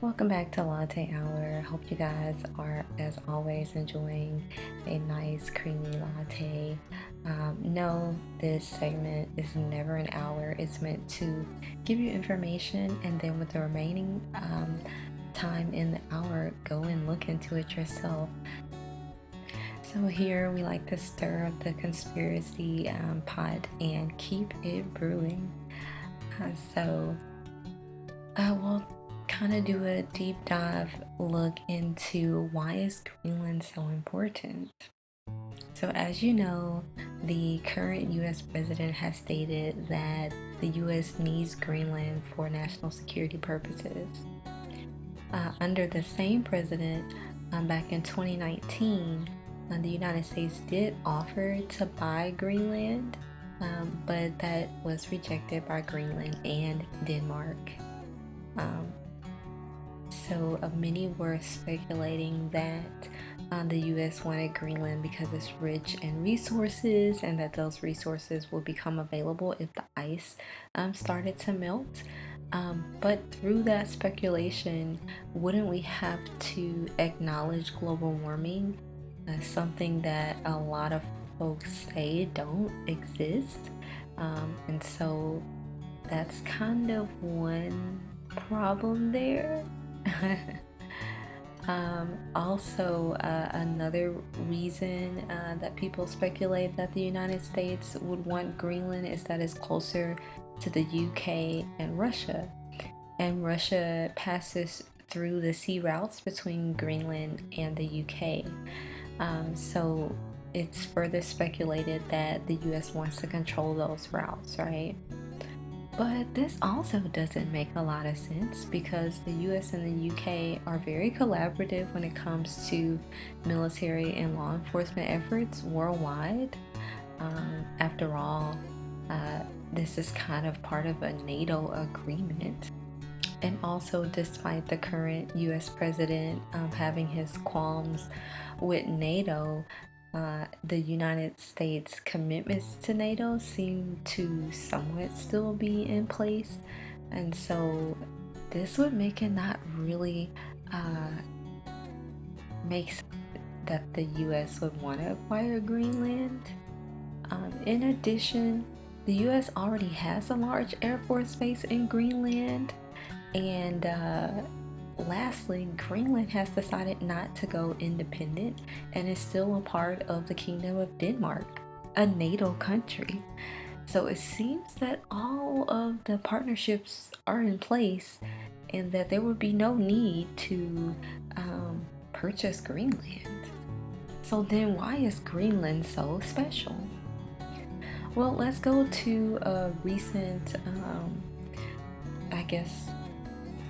Welcome back to Latte Hour. Hope you guys are, as always, enjoying a nice creamy latte. No, this segment is never an hour. It's meant to give you information, and then with the remaining time in the hour, go and look into it yourself. So here we like to stir up the conspiracy pot and keep it brewing. We'll kind of do a deep dive look into why is Greenland so important. So as you know, the current US president has stated that the US needs Greenland for national security purposes. Under the same president, back in 2019, the United States did offer to buy Greenland, but that was rejected by Greenland and Denmark. So many were speculating that the US wanted Greenland because it's rich in resources and that those resources will become available if the ice started to melt. But through that speculation, wouldn't we have to acknowledge global warming as something that a lot of folks say don't exist? And so that's kind of one problem there. Another reason that people speculate that the United States would want Greenland is that it's closer to the UK and Russia passes through the sea routes between Greenland and the UK. So it's further speculated that the US wants to control those routes, right? But this also doesn't make a lot of sense because the US and the UK are very collaborative when it comes to military and law enforcement efforts worldwide. After all, this is kind of part of a NATO agreement. And also, despite the current US president having his qualms with NATO, the United States commitments to NATO seem to somewhat still be in place, and so this would make it not really make sense that the US would want to acquire Greenland. In addition, the US already has a large Air Force base in Greenland, and lastly, Greenland has decided not to go independent and is still a part of the Kingdom of Denmark, a NATO country. So it seems that all of the partnerships are in place and that there would be no need to purchase Greenland. So then why is Greenland so special? Well, let's go to a recent,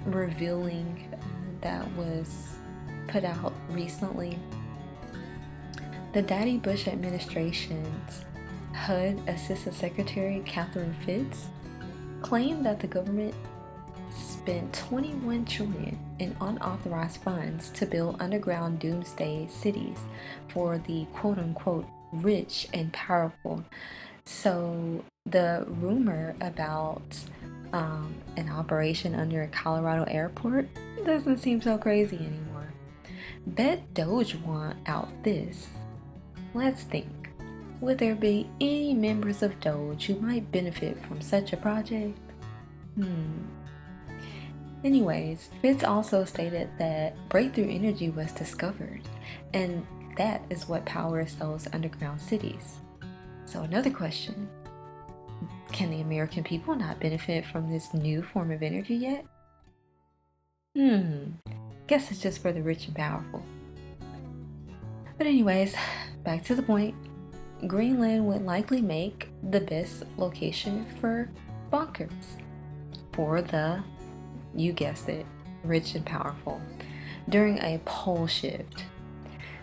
revealing that was put out recently. The Daddy Bush administration's HUD Assistant Secretary Catherine Fitz claimed that the government spent $21 trillion in unauthorized funds to build underground doomsday cities for the quote-unquote rich and powerful. So the rumor about an operation under a Colorado airport doesn't seem so crazy anymore. Bet Doge want out this. Let's think. Would there be any members of Doge who might benefit from such a project? Anyways, Fitz also stated that breakthrough energy was discovered, and that is what powers those underground cities. So another question. Can the American people not benefit from this new form of energy yet? Guess it's just for the rich and powerful. But anyways, back to the point. Greenland would likely make the best location for bunkers for the, you guessed it, rich and powerful during a pole shift.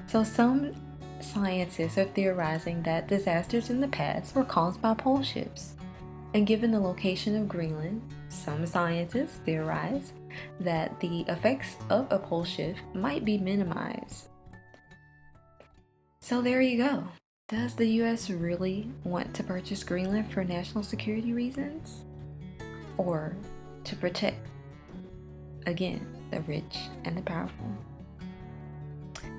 So some scientists are theorizing that disasters in the past were caused by pole shifts. And given the location of Greenland, some scientists theorize that the effects of a pole shift might be minimized. So there you go. Does the US really want to purchase Greenland for national security reasons? Or to protect, again, the rich, and the powerful.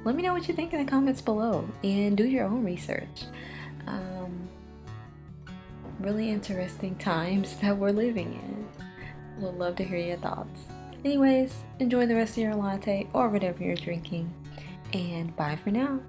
Let me know what you think in the comments below and do your own research. Really interesting times that we're living in. Would love to hear your thoughts. Anyways, enjoy the rest of your latte or whatever you're drinking, and bye for now.